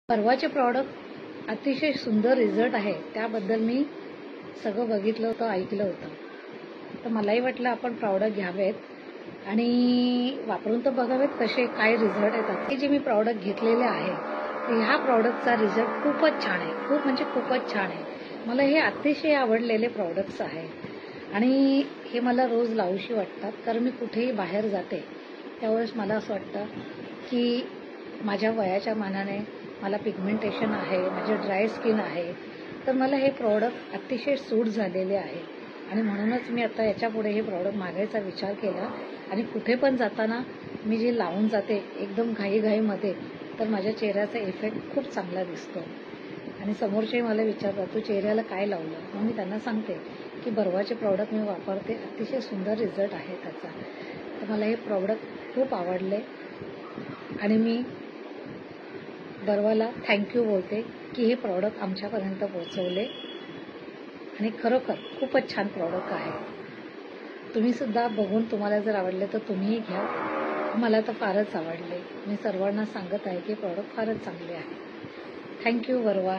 परवाचे product अतिशय सुंदर result आहे, त्याबद्दल मी सगळं बघितलं होतं, ऐकलं होतं. तर मलाही वाटलं आपण प्रॉडक्ट घ्यावेत आणि वापरून तर बघावेत कसे काय रिझल्ट येतात. हे जे मी प्रॉडक्ट घेतलेले आहे, तर ह्या प्रॉडक्टचा रिझल्ट खूपच छान आहे, खूप म्हणजे खूपच छान आहे. मला हे अतिशय आवडलेले प्रॉडक्ट्स आहे आणि हे मला रोज लावूशी वाटतात, कारण मी कुठेही बाहेर जाते त्यावेळेस मला असं वाटतं की माझ्या वयाच्या मानाने मला पिगमेंटेशन आहे, माझे ड्राय स्किन आहे, तर मला हे प्रॉडक्ट अतिशय सूट झालेले आहे आणि म्हणूनच मी आता याच्यापुढे हे प्रॉडक्ट मागायचा विचार केला आणि कुठे पण जाताना मी जे लावून जाते एकदम घाईघाईमध्ये, तर माझ्या चेहऱ्याचा इफेक्ट खूप चांगला दिसतो आणि समोरचे मला विचारतात तू चेहऱ्याला काय लावलं, मग मी त्यांना सांगते की बर्वाचे प्रॉडक्ट मी वापरते, अतिशय सुंदर रिझल्ट आहे त्याचा. तर मला हे प्रॉडक्ट खूप आवडले आणि मी बर्वाला थँक्यू बोलते की हे प्रॉडक्ट आमच्यापर्यंत पोहोचवले आणि खरोखर खूपच छान प्रॉडक्ट आहे. तुम्ही सुद्धा बघून तुम्हाला जर आवडले तर तुम्हीही घ्या. मला तर फारच आवडले. मी सर्वांना सांगत आहे की प्रॉडक्ट फारच चांगले आहे. थँक्यू बर्वा.